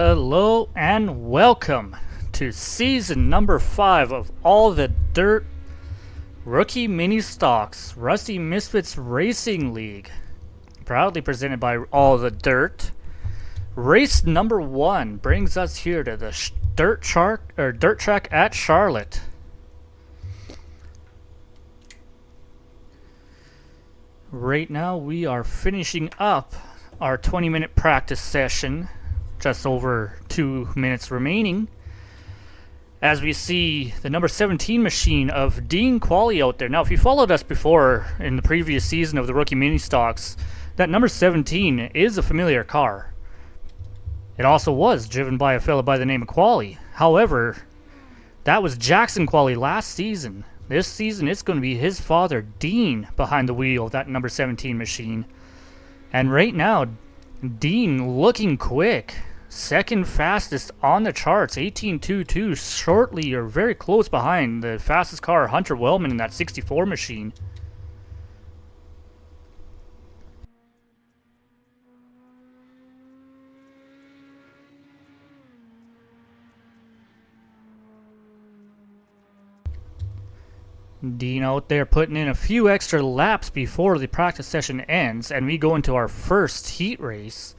Hello and welcome to season number 5 of All the Dirt Rookie Mini Stocks Rusty Misfits Racing League, proudly presented by All the Dirt. Race number 1 brings us here to the dirt track at Charlotte. Right now we are finishing up our 20-minute practice session. Just over 2 minutes remaining, as we see the number 17 machine of Dean Qualley out there. Now, if you followed us before in the previous season of the Rookie Mini Stocks, that number 17 is a familiar car. It also was driven by a fellow by the name of Qualley. However, that was Jackson Qualley last season. This season, it's going to be his father, Dean, behind the wheel of that number 17 machine. And right now, Dean looking quick. Second fastest on the charts, 18.22, shortly or very close behind the fastest car, Hunter Wellman, in that 64 machine. Dean out there putting in a few extra laps before the practice session ends, and we go into our first heat race.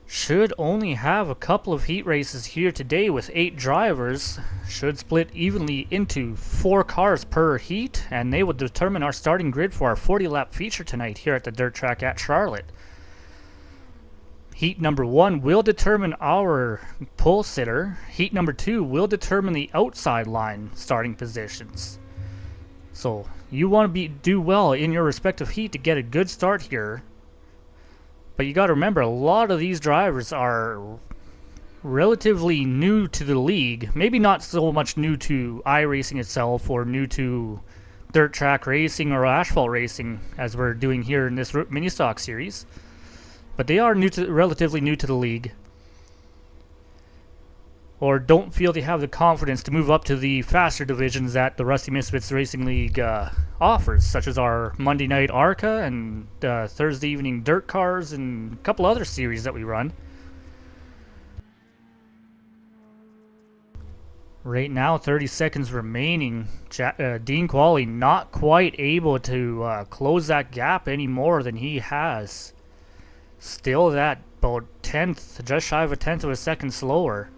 Should only have a couple of heat races here today with 8 drivers. Should split evenly into 4 cars per heat, and they will determine our starting grid for our 40-lap feature tonight here at the dirt track at Charlotte. Heat number 1 will determine our pole sitter. Heat number 2 will determine the outside line starting positions. So you want to do well in your respective heat to get a good start here. But you got to remember, a lot of these drivers are relatively new to the league. Maybe not so much new to iRacing itself or new to dirt track racing or asphalt racing as we're doing here in this mini stock series. But they are relatively new to the league, or don't feel they have the confidence to move up to the faster divisions that the Rusty Misfits Racing League offers, such as our Monday night ARCA and Thursday evening dirt cars and a couple other series that we run. Right now, 30 seconds remaining. Dean Qualley not quite able to close that gap any more than he has. Still that about just shy of a tenth of a second slower.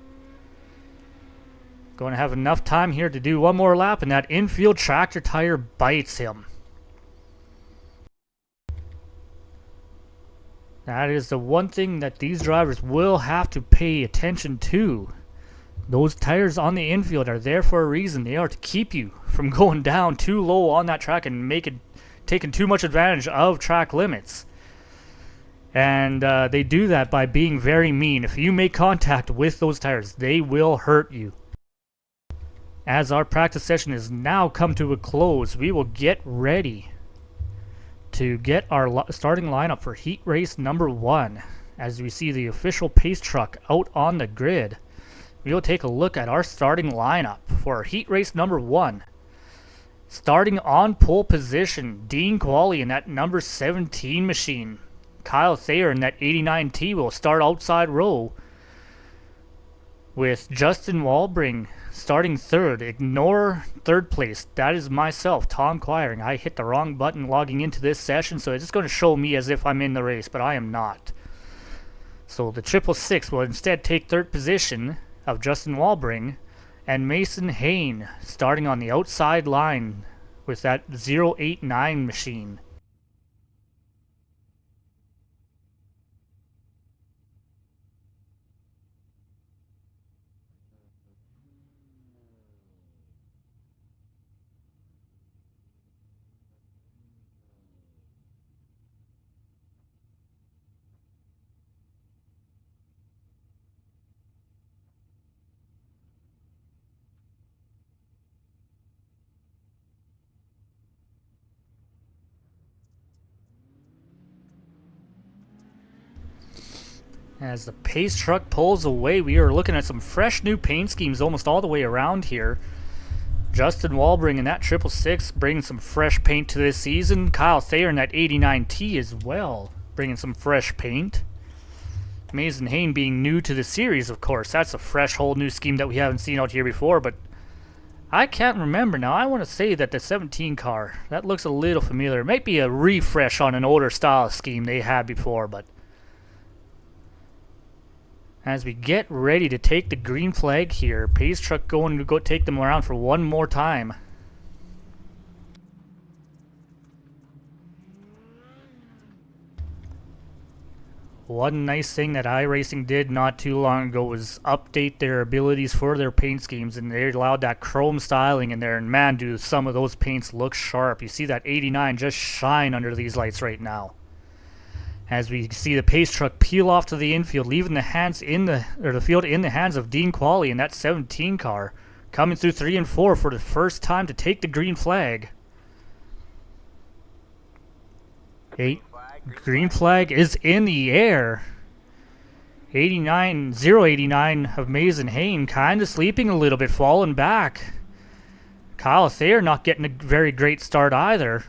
Going to have enough time here to do one more lap, and that infield tractor tire bites him. That is the one thing that these drivers will have to pay attention to. Those tires on the infield are there for a reason. They are to keep you from going down too low on that track and taking too much advantage of track limits. And they do that by being very mean. If you make contact with those tires, they will hurt you. As our practice session has now come to a close, we will get ready to get our starting lineup for heat race number 1. As we see the official pace truck out on the grid, we will take a look at our starting lineup for heat race number 1. Starting on pole position, Dean Qualley in that number 17 machine. Kyle Thayer in that 89T will start outside row, with Justin Walbring starting third. Ignore third place. That is myself, Tom Quiring. I hit the wrong button logging into this session, so it's just going to show me as if I'm in the race, but I am not. So the 666 will instead take third position of Justin Walbring, and Mason Hain starting on the outside line with that 089 machine. As the pace truck pulls away, we are looking at some fresh new paint schemes almost all the way around here. Justin Walbring in that 666 bringing some fresh paint to this season. Kyle Thayer in that 89T as well, bringing some fresh paint. Mason Hayne being new to the series, of course. That's a fresh, whole new scheme that we haven't seen out here before, but I can't remember now. I want to say that the 17 car, that looks a little familiar. It might be a refresh on an older style scheme they had before, but as we get ready to take the green flag here, Pace Truck going to go take them around for one more time. One nice thing that iRacing did not too long ago was update their abilities for their paint schemes, and they allowed that chrome styling in there, and man, do some of those paints look sharp. You see that 89 just shine under these lights right now. As we see the Pace Truck peel off to the infield, leaving the field in the hands of Dean Qualley in that 17 car, coming through 3 and 4 for the first time to take the green flag. Green flag is in the air. 089 of Mason Hayne kind of sleeping a little bit, falling back. Kyle Thayer not getting a very great start either.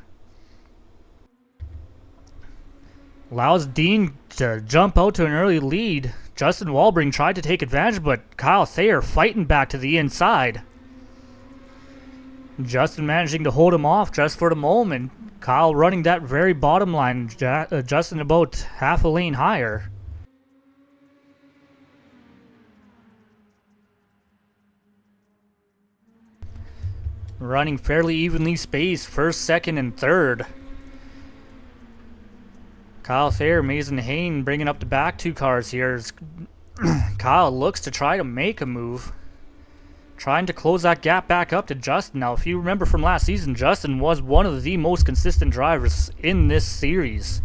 Allows Dean to jump out to an early lead. Justin Walbring tried to take advantage, but Kyle Thayer fighting back to the inside. Justin managing to hold him off just for the moment. Kyle running that very bottom line, Justin about half a lane higher. Running fairly evenly spaced, first, second, and third. Kyle Thayer, Mason Hayne bringing up the back two cars here. Kyle looks to try to make a move, trying to close that gap back up to Justin. Now, if you remember from last season, Justin was one of the most consistent drivers in this series,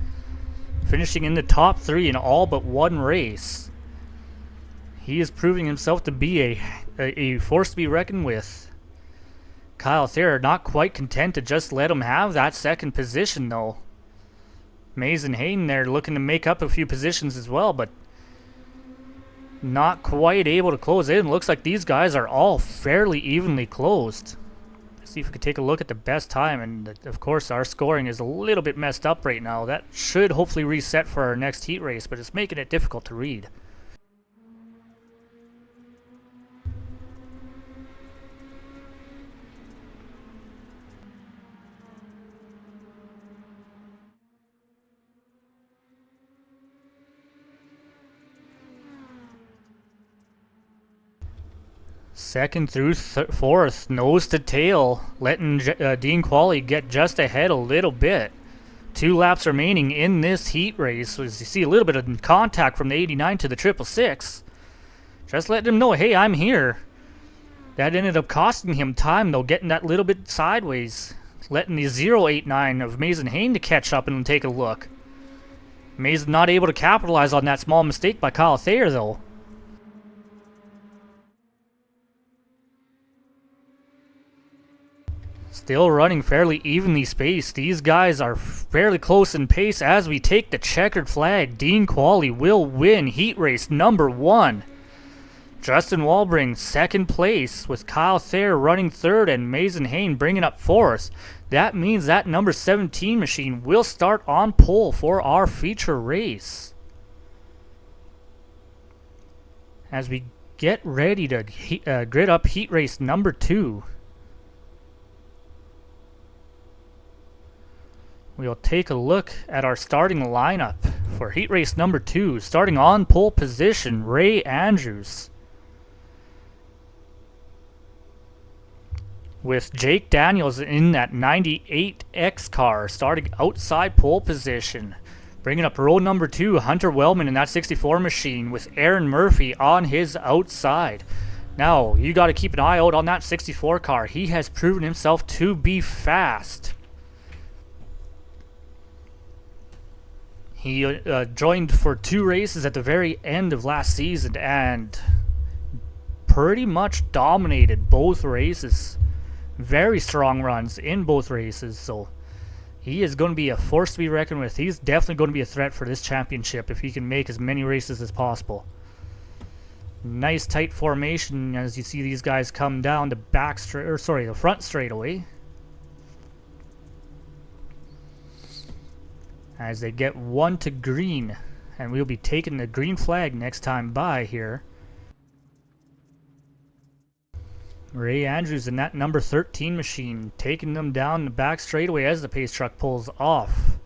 finishing in the top 3 in all but one race. He is proving himself to be a force to be reckoned with. Kyle Thayer not quite content to just let him have that second position, though. Mason Hayden there looking to make up a few positions as well, but not quite able to close in. Looks like these guys are all fairly evenly closed. Let's see if we could take a look at the best time, and of course our scoring is a little bit messed up right now. That should hopefully reset for our next heat race, but it's making it difficult to read. Second through fourth, nose to tail, letting Dean Qualley get just ahead a little bit. 2 laps remaining in this heat race. As you see a little bit of contact from the 89 to the 666. Just letting him know, hey, I'm here. That ended up costing him time, though, getting that little bit sideways. Letting the 089 of Mason Hayne to catch up and take a look. Mason not able to capitalize on that small mistake by Kyle Thayer, though. Still running fairly evenly spaced. These guys are fairly close in pace as we take the checkered flag. Dean Qualley will win heat race number 1. Justin Walbring second place with Kyle Thayer running third and Mason Hayne bringing up fourth. That means that number 17 machine will start on pole for our feature race. As we get ready to grid up heat race number 2. We'll take a look at our starting lineup for heat race number 2. Starting on pole position, Ray Andrews. With Jake Daniels in that 98X car, starting outside pole position. Bringing up row number 2, Hunter Wellman in that 64 machine with Aaron Murphy on his outside. Now, you got to keep an eye out on that 64 car. He has proven himself to be fast. He joined for 2 races at the very end of last season and pretty much dominated both races. Very strong runs in both races, so he is going to be a force to be reckoned with. He's definitely going to be a threat for this championship if he can make as many races as possible. Nice tight formation as you see these guys come down the the front straightaway. As they get 1 to green And we'll be taking the green flag next time by here. Ray Andrews in that number 13 machine, taking them down the back straightaway as the pace truck pulls off.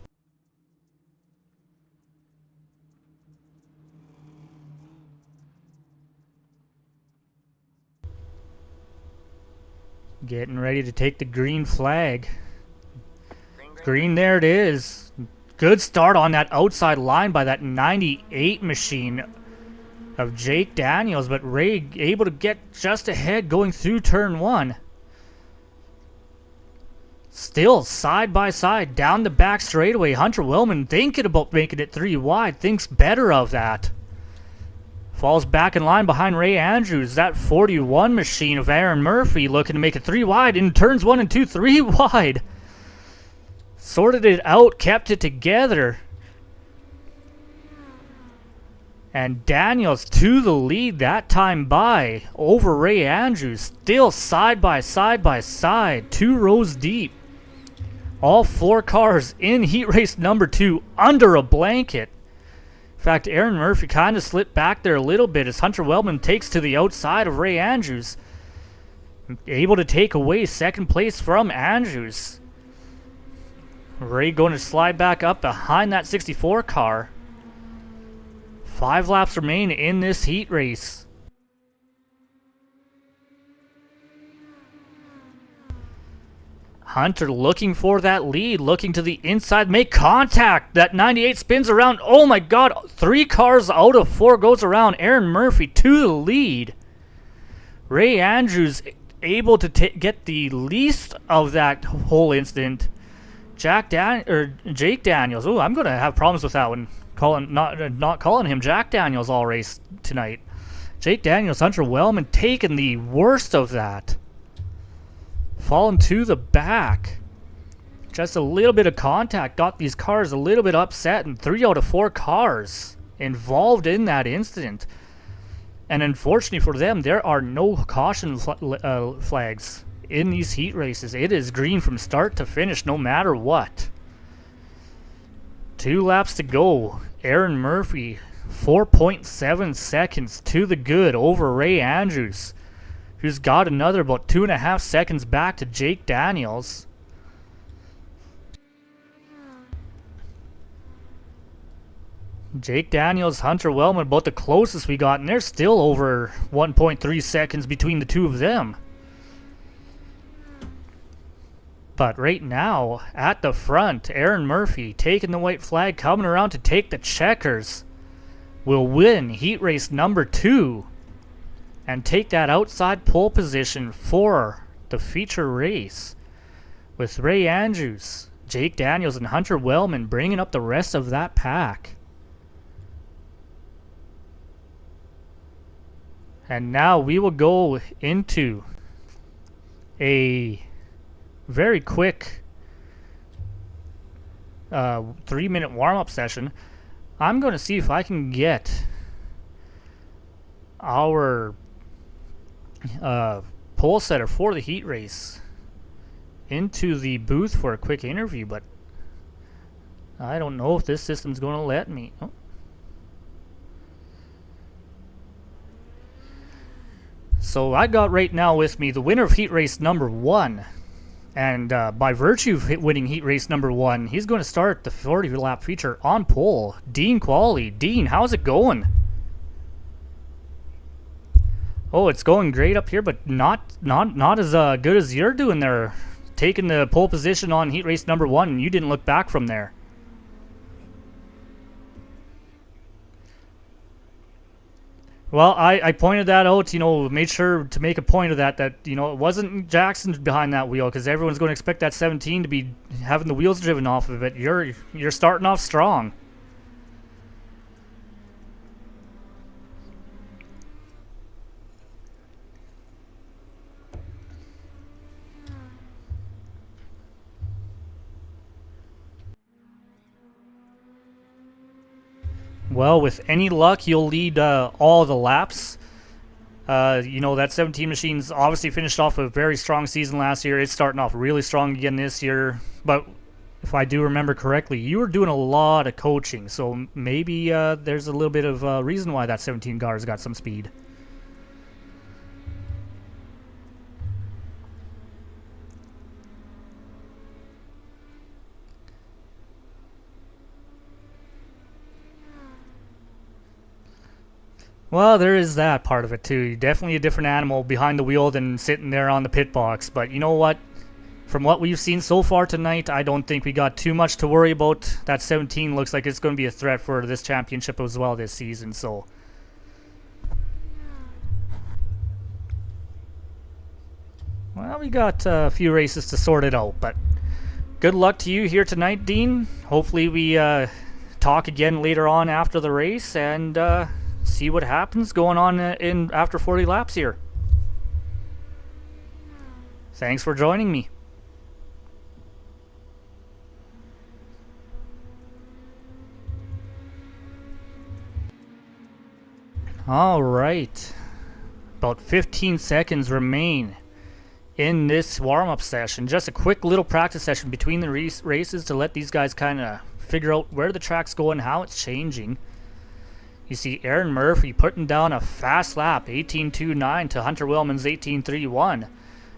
Getting ready to take the green flag. Green, there it is. Good start on that outside line by that 98 machine of Jake Daniels, but Ray able to get just ahead going through turn 1. Still side by side down the back straightaway. Hunter Wellman thinking about making it 3 wide, thinks better of that. Falls back in line behind Ray Andrews. That 41 machine of Aaron Murphy looking to make it 3 wide in turns 1 and 2, 3 wide. Sorted it out, kept it together. And Daniels to the lead that time by over Ray Andrews. Still side by side, 2 rows deep. All 4 cars in heat race number 2 under a blanket. In fact, Aaron Murphy kind of slipped back there a little bit as Hunter Wellman takes to the outside of Ray Andrews. Able to take away second place from Andrews. Ray going to slide back up behind that 64 car. 5 laps remain in this heat race. Hunter looking for that lead, looking to the inside, make contact. That 98 spins around. Oh my God, 3 cars out of 4 goes around. Aaron Murphy to the lead. Ray Andrews able to get the least of that whole incident. Jake Daniels. Oh, I'm going to have problems with that one. Not calling him Jack Daniels all race tonight. Jake Daniels, Hunter Wellman taking the worst of that. Falling to the back. Just a little bit of contact got these cars a little bit upset, and 3 out of 4 cars involved in that incident. And unfortunately for them, there are no caution flags in these heat races. It is green from start to finish no matter what. 2 laps to go. Aaron Murphy 4.7 seconds to the good over Ray Andrews, who's got another about 2.5 seconds back to Jake Daniels. Jake Daniels, Hunter Wellman, about the closest we got, and they're still over 1.3 seconds between the two of them. But right now, at the front, Aaron Murphy taking the white flag, coming around to take the checkers, will win heat race number 2 and take that outside pole position for the feature race, with Ray Andrews, Jake Daniels, and Hunter Wellman bringing up the rest of that pack. And now we will go into a very quick 3-minute warm-up session. I'm going to see if I can get our pole setter for the heat race into the booth for a quick interview, but I don't know if this system's going to let me. Oh. So I got right now with me the winner of heat race number 1. And by virtue of winning heat race number 1, he's going to start the 40-lap feature on pole. Dean Qualley. Dean, how's it going? Oh, it's going great up here, but not as good as you're doing there. Taking the pole position on heat race number 1, and you didn't look back from there. Well, I pointed that out, made sure to make a point of that, it wasn't Jackson behind that wheel, because everyone's going to expect that 17 to be having the wheels driven off of it. You're starting off strong. Well, with any luck, you'll lead all the laps. That 17 machine's obviously finished off a very strong season last year. It's starting off really strong again this year. But if I do remember correctly, you were doing a lot of coaching, so maybe there's a little bit of reason why that 17 car's got some speed. Well, there is that part of it too. You're definitely a different animal behind the wheel than sitting there on the pit box, but you know what? From what we've seen so far tonight, I don't think we got too much to worry about. That 17 looks like it's going to be a threat for this championship as well this season, so. Well, we got a few races to sort it out, but good luck to you here tonight, Dean. Hopefully we talk again later on after the race and see what happens going on in after 40 laps here. Thanks for joining me. All right, about 15 seconds remain in this warm-up session. Just a quick little practice session between the races to let these guys kind of figure out where the track's going, how it's changing. You see Aaron Murphy putting down a fast lap, 18.29 to Hunter Willman's 18.31.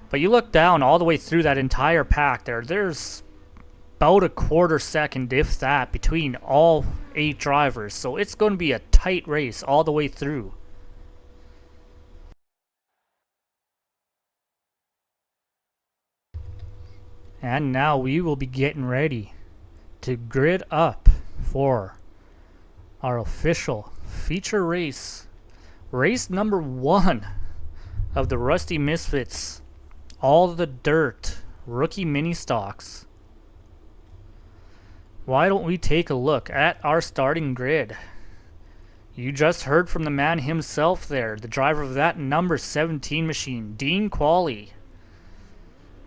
But you look down all the way through that entire pack there's about a quarter second, if that, between all 8 drivers. So it's going to be a tight race all the way through. And now we will be getting ready to grid up for our official feature race. Race number 1 of the Rusty Misfits All the Dirt Rookie Mini Stocks. Why don't we take a look at our starting grid? You just heard from the man himself there, the driver of that number 17 machine, Dean Qualley.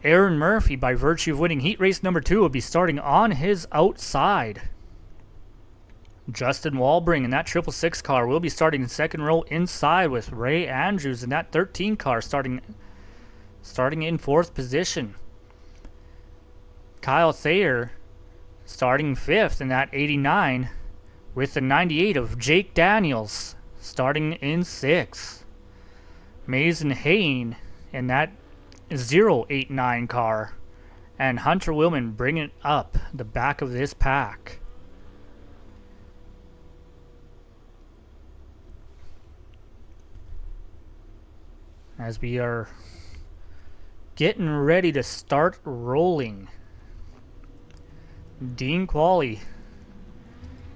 Aaron Murphy, by virtue of winning heat race number 2, will be starting on his outside. Justin Walbring in that 666 car will be starting in second row inside with Ray Andrews in that 13 car starting in 4th position. Kyle Thayer starting 5th in that 89 with the 98 of Jake Daniels starting in 6th. Mason Hayne in that 089 car, and Hunter Willman bringing up the back of this pack. As we are getting ready to start rolling, Dean Qualley,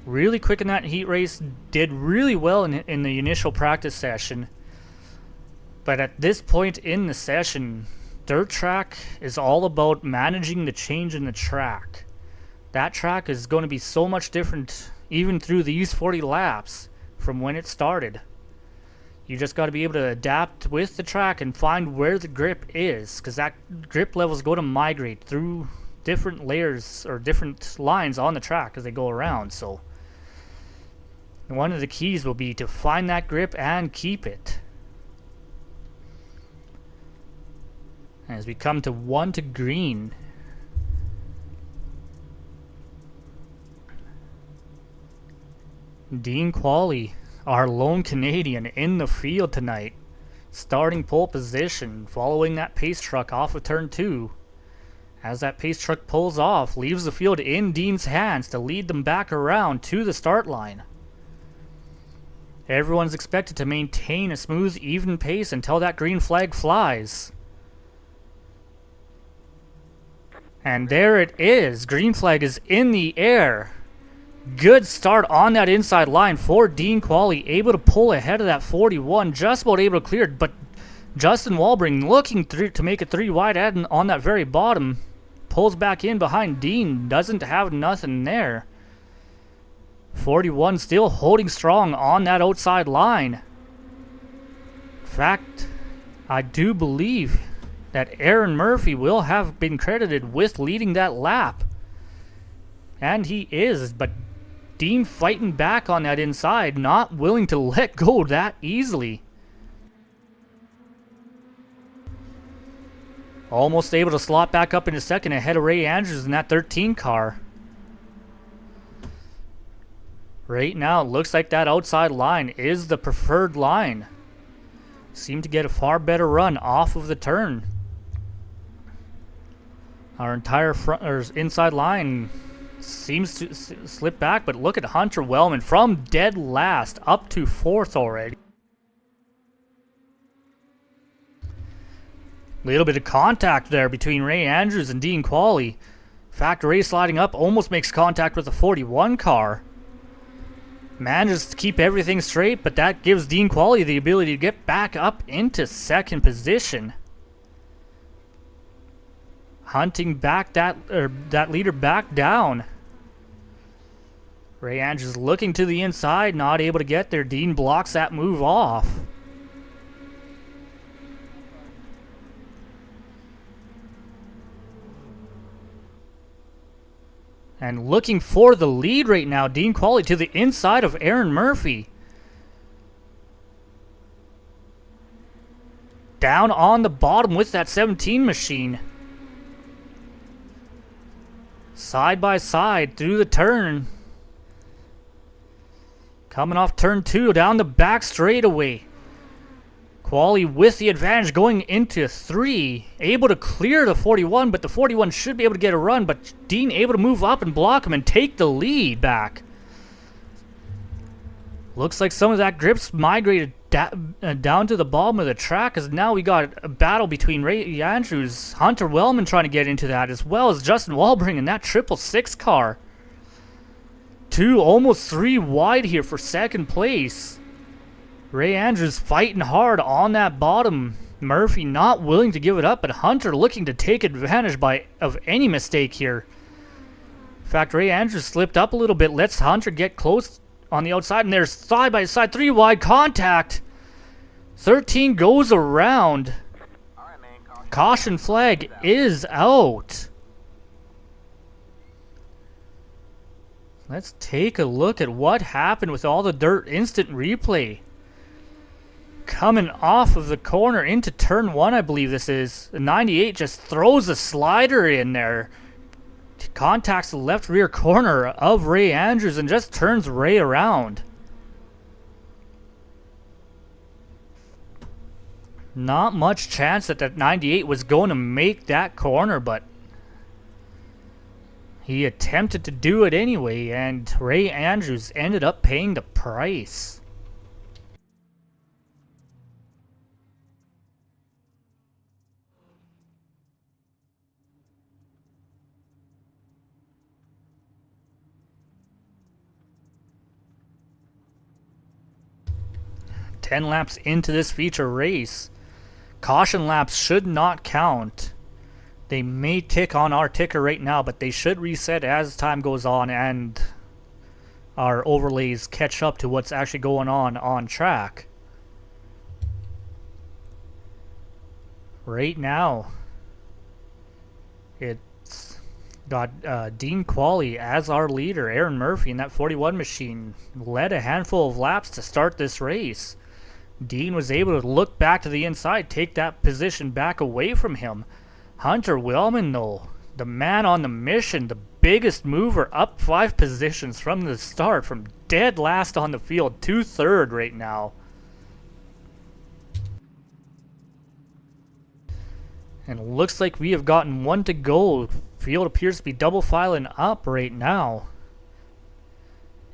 really quick in that heat race, did really well in the initial practice session. But at this point in the session, dirt track is all about managing the change in the track. That track is going to be so much different even through these 40 laps from when it started. You just got to be able to adapt with the track and find where the grip is, because that grip level is going to migrate through different layers or different lines on the track as they go around. So one of the keys will be to find that grip and keep it. As we come to 1 to green, Dean Qualley, our lone Canadian in the field tonight, starting pole position, following that pace truck off of turn 2. As that pace truck pulls off, leaves the field in Dean's hands to lead them back around to the start line. Everyone's expected to maintain a smooth, even pace until that green flag flies. And there it is. Green flag is in the air. Good start on that inside line for Dean Qualley, able to pull ahead of that 41, just about able to clear it, but Justin Walbring looking to make it 3 wide and on that very bottom, pulls back in behind Dean, doesn't have nothing there. 41 still holding strong on that outside line. In fact, I do believe that Aaron Murphy will have been credited with leading that lap. And he is, but Dean fighting back on that inside, not willing to let go that easily. Almost able to slot back up into second ahead of Ray Andrews in that 13 car. Right now, it looks like that outside line is the preferred line. Seem to get a far better run off of the turn. Our entire front or inside line seems to slip back, but look at Hunter Wellman from dead last up to fourth already. Little bit of contact there between Ray Andrews and Dean Qualley. In fact, Ray sliding up almost makes contact with the 41 car. Manages to keep everything straight, but that gives Dean Qualley the ability to get back up into second position. Hunting back that leader back down. Ray Andrews looking to the inside, not able to get there. Dean blocks that move off. And looking for the lead right now, Dean Qualley to the inside of Aaron Murphy. Down on the bottom with that 17 machine. Side by side through the turn. Coming off turn 2 down the back straightaway. Qualley with the advantage going into 3. Able to clear the 41, but the 41 should be able to get a run. But Dean able to move up and block him and take the lead back. Looks like some of that grip's migrated down to the bottom of the track, as now we got a battle between Ray Andrews, Hunter Wellman trying to get into that, as well as Justin Walbring in that 666 car. 2, almost 3 wide here for second place. Ray Andrews fighting hard on that bottom. Murphy not willing to give it up, but Hunter looking to take advantage of any mistake here. In fact, Ray Andrews slipped up a little bit, lets Hunter get close on the outside, and there's side by side 3 wide contact. 13 goes around. Caution flag is out. Let's take a look at what happened with all the dirt. Instant replay. Coming off of the corner into turn 1, I believe this is. The 98 just throws a slider in there. Contacts the left rear corner of Ray Andrews and just turns Ray around. Not much chance that that 98 was going to make that corner, but he attempted to do it anyway, and Ray Andrews ended up paying the price. Ten laps into this feature race. Caution laps should not count. They may tick on our ticker right now, but they should reset as time goes on and our overlays catch up to what's actually going on track. Right now, it's got Dean Qualley as our leader. Aaron Murphy in that 41 machine led a handful of laps to start this race. Dean was able to look back to the inside, take that position back away from him. Hunter Wellman, though, the man on the mission, the biggest mover, up 5 positions from the start, from dead last on the field to third right now. And it looks like we have gotten 1 to go. Field appears to be double filing up right now.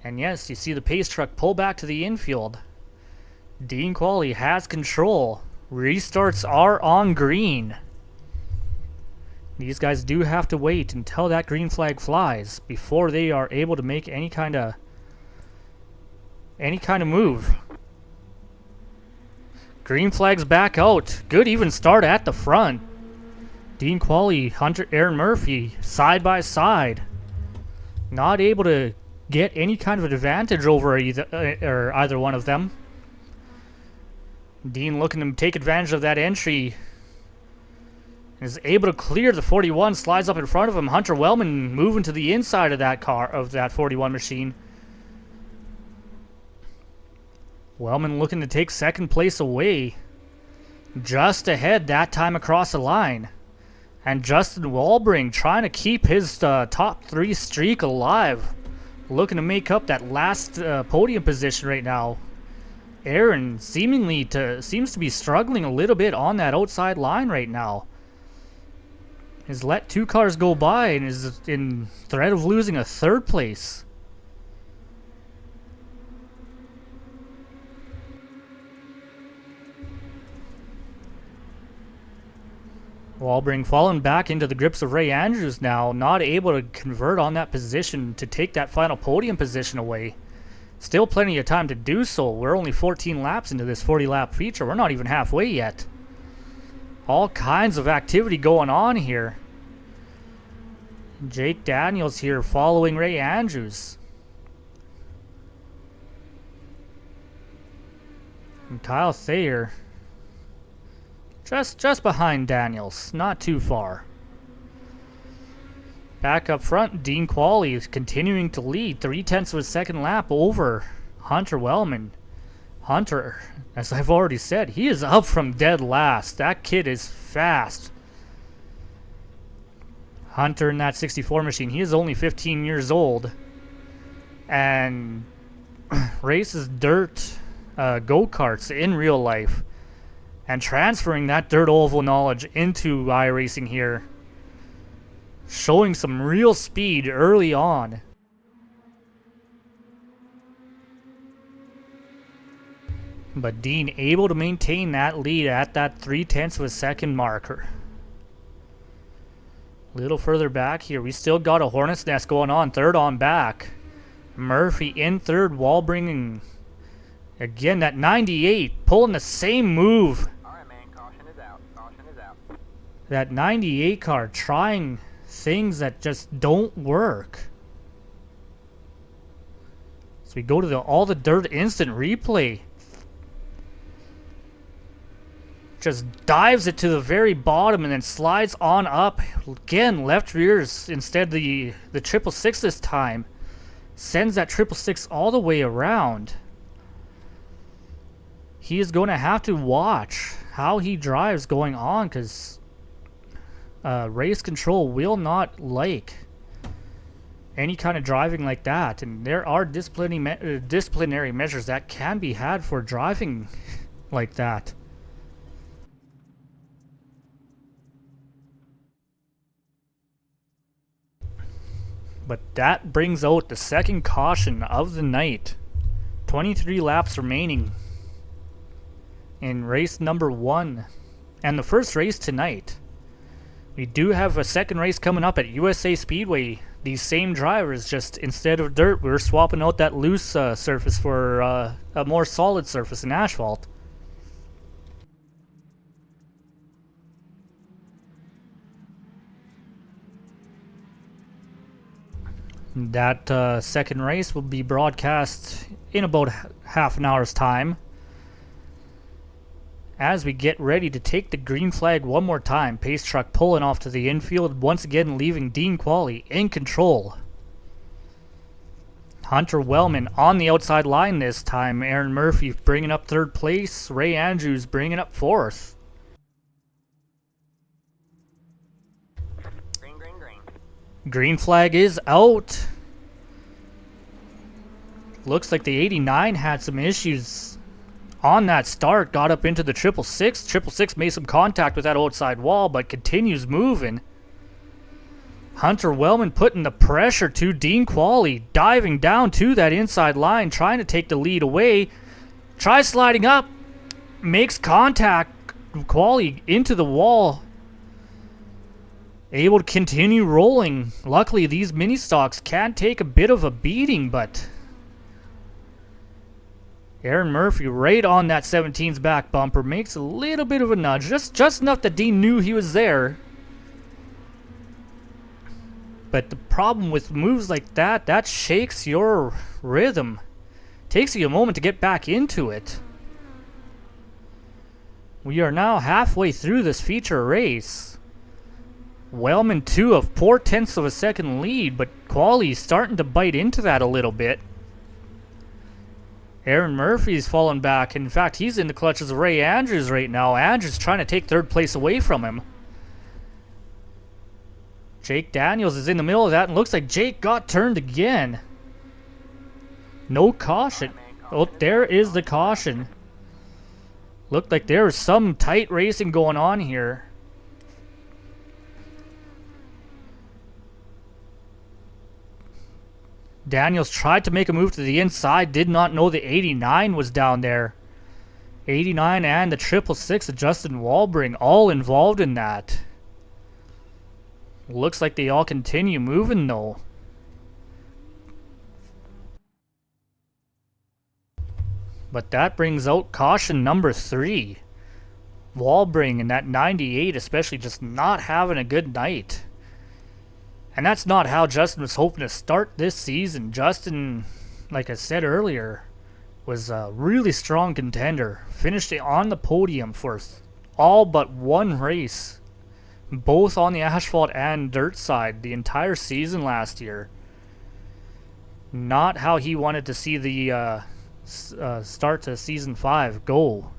And yes, you see the pace truck pull back to the infield. Dean Qualley has control. Restarts are on green. These guys do have to wait until that green flag flies before they are able to make any kind of move. Green flag's back out. Good even start at the front. Dean Qualley, Hunter, Aaron Murphy, side by side. Not able to get any kind of advantage over either one of them. Dean looking to take advantage of that entry. Is able to clear the 41, slides up in front of him. Hunter Wellman moving to the inside of that car, of that 41 machine. Wellman looking to take second place away. Just ahead that time across the line. And Justin Walbring trying to keep his top 3 streak alive. Looking to make up that last podium position right now. Aaron seems to be struggling a little bit on that outside line right now. Has let 2 cars go by and is in threat of losing a 3rd place. Walbring falling back into the grips of Ray Andrews now, not able to convert on that position to take that final podium position away. Still plenty of time to do so. We're only 14 laps into this 40-lap feature. We're not even halfway yet. All kinds of activity going on here. Jake Daniels here following Ray Andrews. And Kyle Thayer just behind Daniels, not too far. Back up front, Dean Qualley is continuing to lead 0.3 of a second lap over Hunter Wellman. Hunter, as I've already said, he is up from dead last. That kid is fast. Hunter in that 64 machine, he is only 15 years old and races dirt go-karts in real life and transferring that dirt oval knowledge into iRacing here, showing some real speed early on. But Dean able to maintain that lead at that 0.3 of a second marker. A little further back here, we still got a hornet's nest going on, third on back. Murphy in third, Walbring again, that 98 pulling the same move. All right, man, caution is out. Caution is out. That 98 car trying things that just don't work. So we go to all the dirt instant replay. Just dives it to the very bottom and then slides on up. Again, left rears instead the 666 this time. Sends that 666 all the way around. He is going to have to watch how he drives going on, because race control will not like any kind of driving like that. And there are disciplinary measures that can be had for driving like that. But that brings out the second caution of the night. 23 laps remaining in race number 1 and the first race tonight. We do have a second race coming up at USA Speedway. These same drivers, just instead of dirt, we're swapping out that loose surface for a more solid surface in asphalt. That second race will be broadcast in about half an hour's time, as we get ready to take the green flag one more time. Pace truck pulling off to the infield, once again leaving Dean Qualley in control. Hunter Wellman on the outside line this time. Aaron Murphy bringing up 3rd place. Ray Andrews bringing up 4th. Green flag is out. Looks like the 89 had some issues on that start. Got up into the 666. 666 made some contact with that outside wall, but continues moving. Hunter Wellman putting the pressure to Dean Qualley, diving down to that inside line, trying to take the lead away. Tries sliding up, makes contact. Qualley into the wall. Able to continue rolling. Luckily, these mini stocks can take a bit of a beating, but Aaron Murphy right on that 17's back bumper makes a little bit of a nudge, just enough that Dean knew he was there. But the problem with moves like that, that shakes your rhythm. Takes you a moment to get back into it. We are now halfway through this feature race. Wellman 2 of 0.4 of a second lead, but Qualley's starting to bite into that a little bit. Aaron Murphy's fallen back. In fact, he's in the clutches of Ray Andrews right now. Andrews trying to take 3rd place away from him. Jake Daniels is in the middle of that, and looks like Jake got turned again. No caution. Oh, there is the caution. Looked like there was some tight racing going on here. Daniels tried to make a move to the inside, did not know the 89 was down there. 89 and the 666 of Justin Walbring all involved in that. Looks like they all continue moving though. But that brings out caution number 3. Walbring in that 98 especially just not having a good night. And that's not how Justin was hoping to start this season. Justin, like I said earlier, was a really strong contender. Finished on the podium for all but one race. Both on the asphalt and dirt side the entire season last year. Not how he wanted to see the start to season 5 go.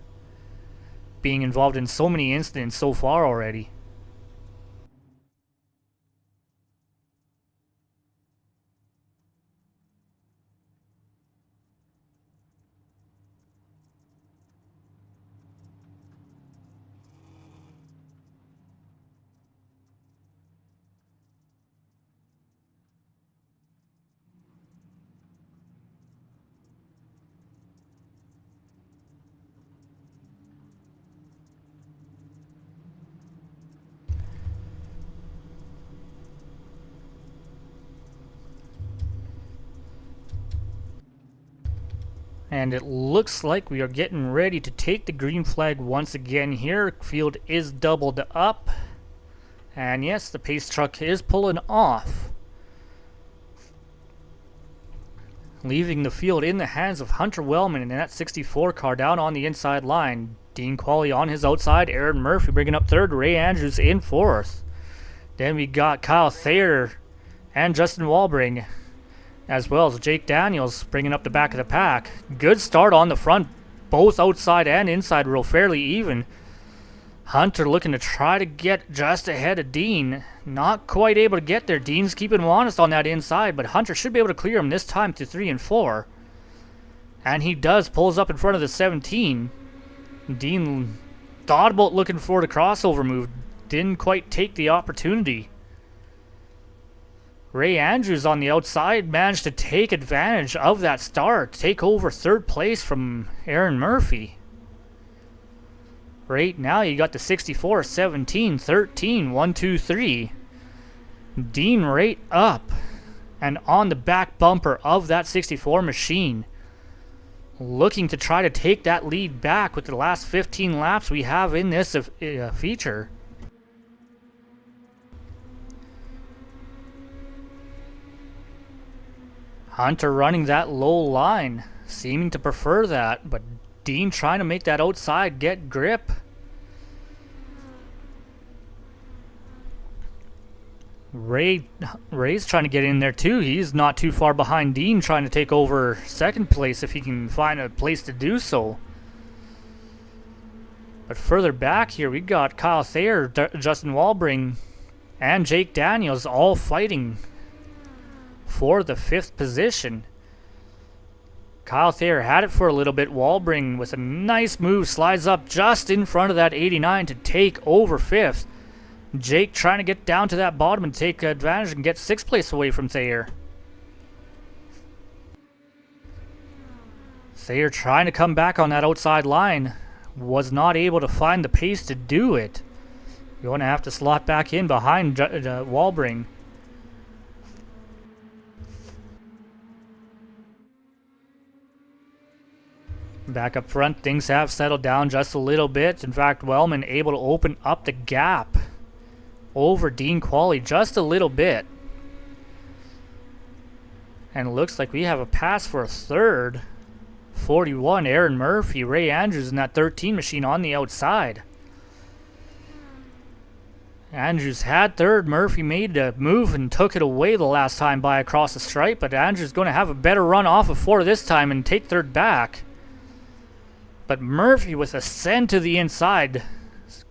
Being involved in so many incidents so far already. And it looks like we are getting ready to take the green flag once again here. Field is doubled up. And yes, the pace truck is pulling off. Leaving the field in the hands of Hunter Wellman in that 64 car down on the inside line. Dean Qualley on his outside. Aaron Murphy bringing up third. Ray Andrews in fourth. Then we got Kyle Thayer and Justin Walbring, as well as Jake Daniels bringing up the back of the pack. Good start on the front, both outside and inside row fairly even. Hunter looking to try to get just ahead of Dean. Not quite able to get there. Dean's keeping him honest on that inside, but Hunter should be able to clear him this time to 3 and 4. And he does, pulls up in front of the 17. Dean thought about looking for the crossover move, didn't quite take the opportunity. Ray Andrews on the outside managed to take advantage of that start, take over third place from Aaron Murphy. Right now you got the 64, 17, 13, 1, 2, 3. Dean right up and on the back bumper of that 64 machine. Looking to try to take that lead back with the last 15 laps we have in this feature. Hunter running that low line, seeming to prefer that, but Dean trying to make that outside get grip. Ray's trying to get in there too. He's not too far behind Dean, trying to take over second place if he can find a place to do so. But further back here, we got Kyle Thayer, Justin Walbring, and Jake Daniels all fighting for the 5th position. Kyle Thayer had it for a little bit. Walbring with a nice move slides up just in front of that 89 to take over 5th. Jake trying to get down to that bottom and take advantage and get 6th place away from Thayer. Thayer trying to come back on that outside line. Was not able to find the pace to do it. You're going to have to slot back in behind Walbring. Back up front, things have settled down just a little bit. In fact, Wellman able to open up the gap over Dean Qualley just a little bit. And it looks like we have a pass for a third. 41, Aaron Murphy, Ray Andrews in that 13 machine on the outside. Andrews had third. Murphy made a move and took it away the last time by across the stripe, but Andrews going to have a better run off of 4 this time and take third back. But Murphy with a send to the inside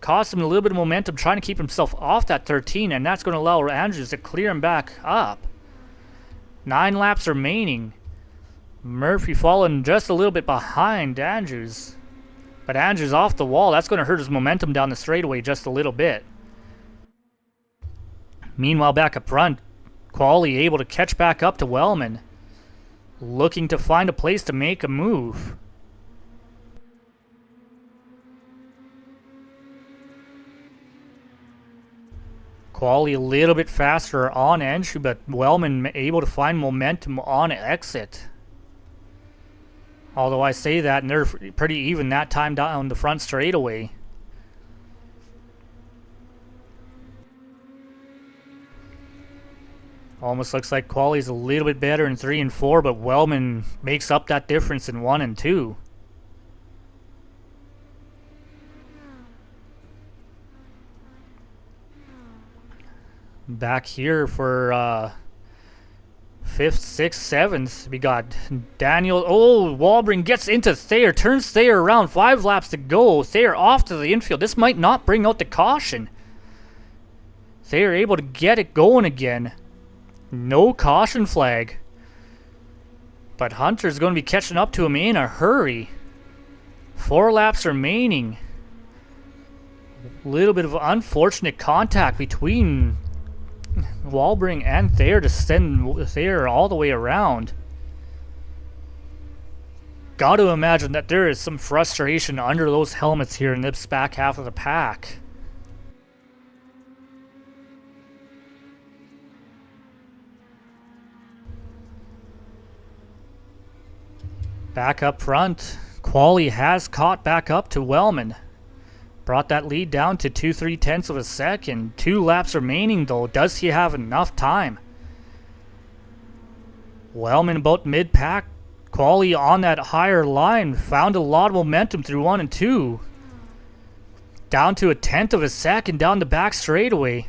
cost him a little bit of momentum trying to keep himself off that 13, and that's going to allow Andrews to clear him back up. 9 laps remaining. Murphy falling just a little bit behind Andrews. But Andrews off the wall. That's going to hurt his momentum down the straightaway just a little bit. Meanwhile, back up front, Quali able to catch back up to Wellman. Looking to find a place to make a move. Quali a little bit faster on entry, but Wellman able to find momentum on exit. Although I say that, and they're pretty even that time down the front straightaway. Almost looks like Quali's a little bit better in 3 and 4, but Wellman makes up that difference in 1 and 2. Back here for 5th, 6th, 7th, we got Daniel. Oh, Walbring gets into Thayer, turns Thayer around. 5 laps to go. Thayer off to the infield. This might not bring out the caution. Thayer able to get it going again. No caution flag. But Hunter's going to be catching up to him in a hurry. 4 laps remaining. A little bit of unfortunate contact between Walbring and Thayer to send Thayer all the way around. Got to imagine that there is some frustration under those helmets here in this back half of the pack. Back up front, Quali has caught back up to Wellman. Brought that lead down to 2/3 of a second. 2 laps remaining though. Does he have enough time? Wellman about mid-pack. Quali on that higher line. Found a lot of momentum through 1 and 2. Down to 1/10 of a second down the back straightaway.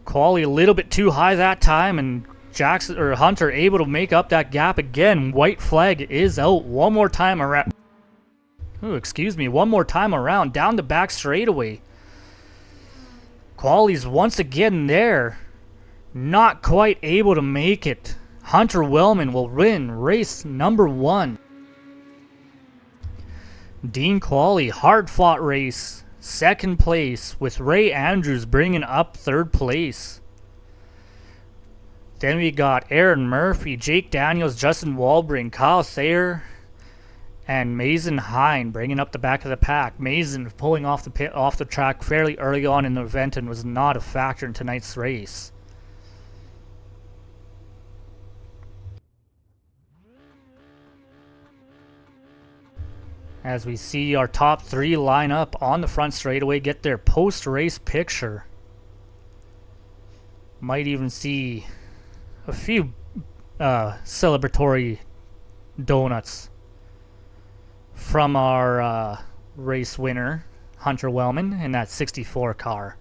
Quali a little bit too high that time, and Jackson or Hunter able to make up that gap again. White flag is out one more time around. Oh, excuse me, one more time around down the back straightaway. Quali's once again there. Not quite able to make it. Hunter Wellman will win race number 1. Dean Quali, hard fought race. 2nd place with Ray Andrews bringing up 3rd place. Then we got Aaron Murphy, Jake Daniels, Justin Walbring, Kyle Thayer, and Mason Hine bringing up the back of the pack. Mason pulling off the track fairly early on in the event and was not a factor in tonight's race. As we see our top 3 line up on the front straightaway, get their post-race picture. Might even see a few celebratory donuts from our race winner, Hunter Wellman, in that 64 car.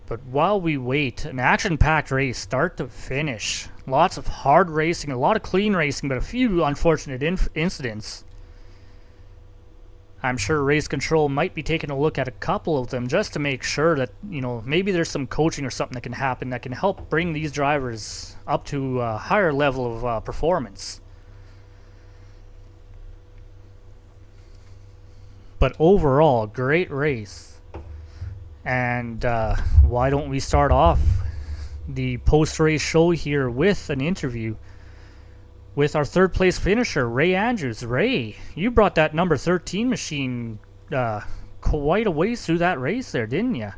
But while we wait, an action-packed race, start to finish. Lots of hard racing, a lot of clean racing, but a few unfortunate incidents. I'm sure Race Control might be taking a look at a couple of them just to make sure that, you know, maybe there's some coaching or something that can happen that can help bring these drivers up to a higher level of performance. But overall, great race. And why don't we start off the post-race show here with an interview with our 3rd place finisher, Ray Andrews. Ray, you brought that number 13 machine quite a ways through that race there, didn't you?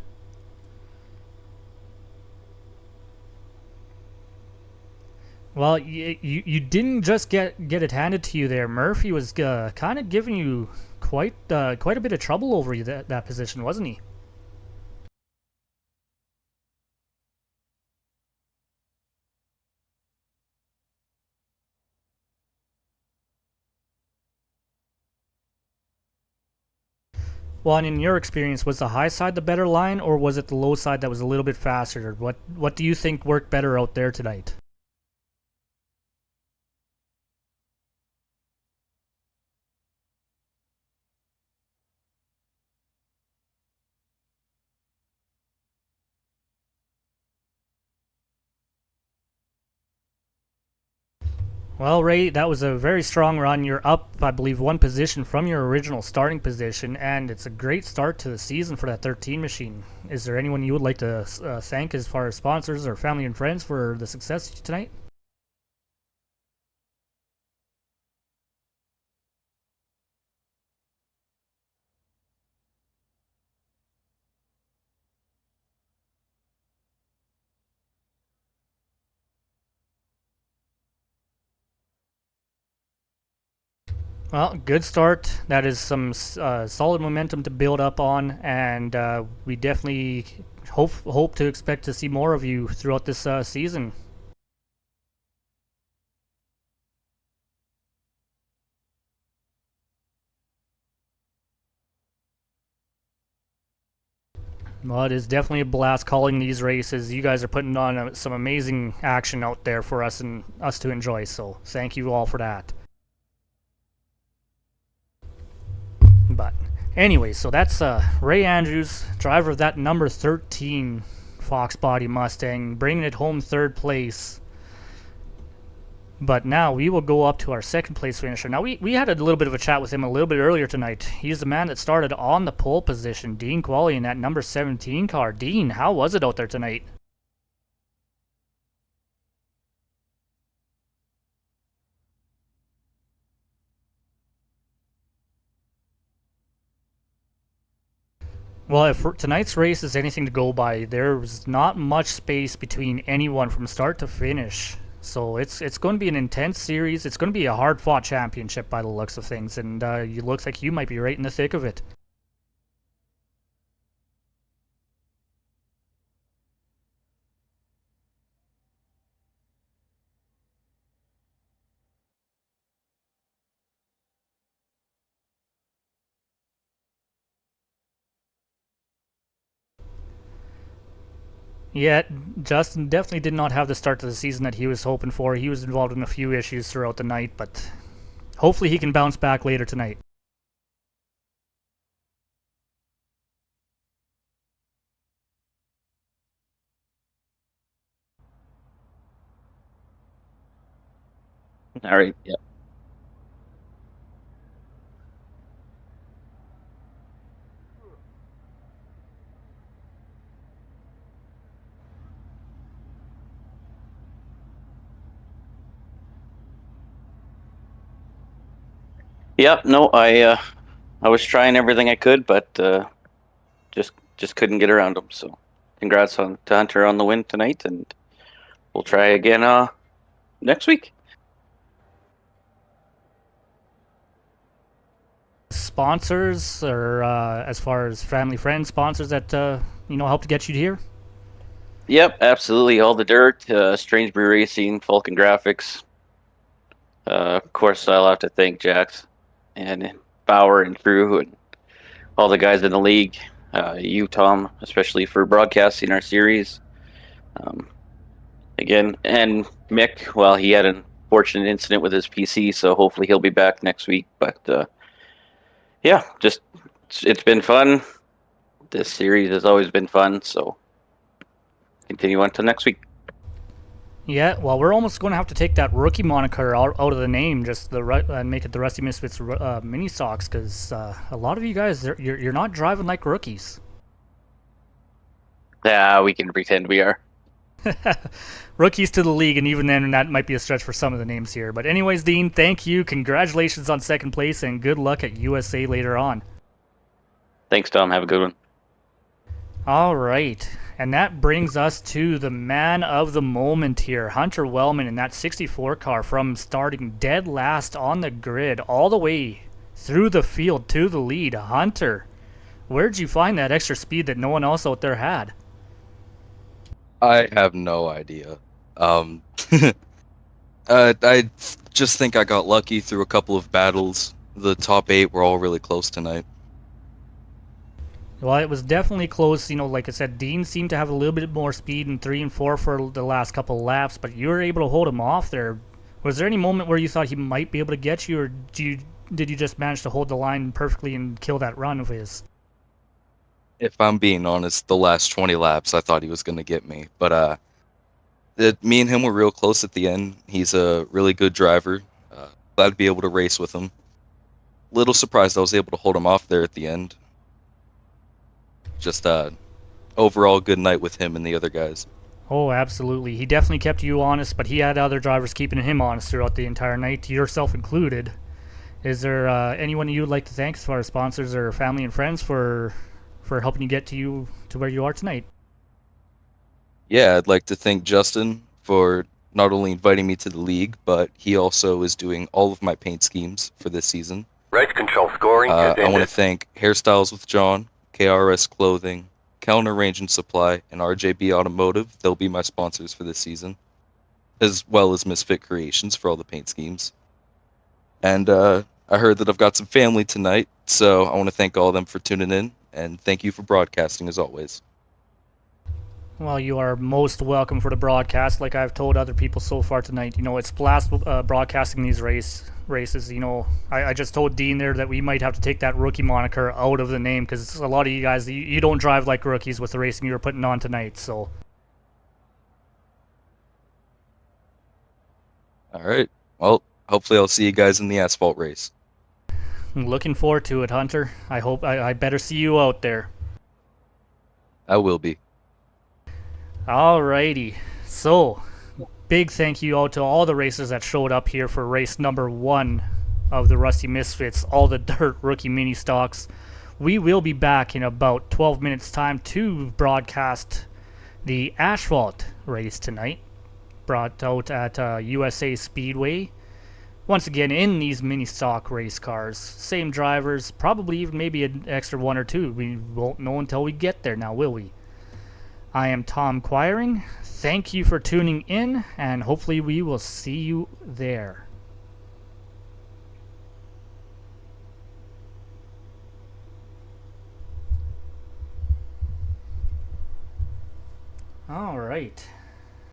Well, you didn't just get it handed to you there. Murphy was kind of giving you quite a bit of trouble over you that position, wasn't he? Well, and in your experience, was the high side the better line, or was it the low side that was a little bit faster? What do you think worked better out there tonight? Well, Ray, that was a very strong run. You're up, I believe, one position from your original starting position, and it's a great start to the season for that 13 machine. Is there anyone you would like to thank as far as sponsors or family and friends for the success tonight? Well, good start. That is some solid momentum to build up on, and we definitely hope to expect to see more of you throughout this season. Well, it is definitely a blast calling these races. You guys are putting on some amazing action out there for us and us to enjoy. So thank you all for that. But anyway, so that's Ray Andrews, driver of that number 13 Fox Body Mustang, bringing it home third place. But now we will go up to our second place finisher. Now we had a little bit of a chat with him a little bit earlier tonight. He's the man that started on the pole position, Dean Qualley, in that number 17 car. Dean, how was it out there tonight? Well, if tonight's race is anything to go by, there was not much space between anyone from start to finish. So it's going to be an intense series. It's going to be a hard fought championship by the looks of things, and it looks like you might be right in the thick of it. Yeah, Justin definitely did not have the start to the season that he was hoping for. He was involved in a few issues throughout the night, but hopefully he can bounce back later tonight. All right. Yeah. Yep. No, I was trying everything I could, but just couldn't get around them. So, congrats on to Hunter on the win tonight, and we'll try again next week. Sponsors, or as far as family friends sponsors that help to get you here. Yep, absolutely. All the dirt, Strangebury Racing, Falcon Graphics. Of course, I'll have to thank Jax and Bauer and Drew and all the guys in the league. You, Tom, especially for broadcasting our series. Um, Again, and Mick, well, he had an unfortunate incident with his PC, so hopefully he'll be back next week. But yeah, just it's been fun. This series has always been fun, so continue on to next week. Yeah, well, we're almost going to have to take that rookie moniker out of the name, just and make it the Rusty Misfits mini stocks, because a lot of you guys, you're not driving like rookies. Yeah, we can pretend we are. Rookies to the league, and even then, that might be a stretch for some of the names here. But anyways, Dean, thank you. Congratulations on second place, and good luck at USA later on. Thanks, Tom. Have a good one. All right. And that brings us to the man of the moment here, Hunter Wellman in that 64 car, from starting dead last on the grid all the way through the field to the lead. Hunter, where'd you find that extra speed that no one else out there had? I have no idea. I just think I got lucky through a couple of battles. The top 8 were all really close tonight. Well, it was definitely close. Like I said, Dean seemed to have a little bit more speed in 3 and 4 for the last couple of laps, but you were able to hold him off there. Was there any moment where you thought he might be able to get you, or did you just manage to hold the line perfectly and kill that run of his? If I'm being honest, the last 20 laps, I thought he was going to get me. But Me and him were real close at the end. He's a really good driver. Glad to be able to race with him. Little surprised I was able to hold him off there at the end. Just overall good night with him and the other guys. Oh, absolutely. He definitely kept you honest, but he had other drivers keeping him honest throughout the entire night, yourself included. Is there anyone you would like to thank as far as sponsors or family and friends for helping you get to where you are tonight? Yeah, I'd like to thank Justin for not only inviting me to the league, but he also is doing all of my paint schemes for this season. Race control scoring has I want to ended. thank Hairstyles with John, KRS Clothing, Kellner Range and Supply, and RJB Automotive. They'll be my sponsors for this season, as well as Misfit Creations for all the paint schemes. And I heard that I've got some family tonight, so I want to thank all of them for tuning in, and thank you for broadcasting as always. Well, you are most welcome for the broadcast. Like I've told other people so far tonight, it's blast broadcasting these races. I just told Dean there that we might have to take that rookie moniker out of the name because a lot of you guys, you don't drive like rookies with the racing you were putting on tonight. So, All right. Well, hopefully I'll see you guys in the asphalt race. I'm looking forward to it, Hunter. I better see you out there. I will be. Alrighty. So, big thank you out to all the racers that showed up here for race number 1 of the Rusty Misfits, all the dirt rookie mini stocks. We will be back in about 12 minutes time to broadcast the asphalt race tonight, brought out at USA Speedway. Once again, in these mini stock race cars, same drivers, probably even maybe an extra one or two. We won't know until we get there now, will we? I am Tom Quiring. Thank you for tuning in, and hopefully we will see you there. All right.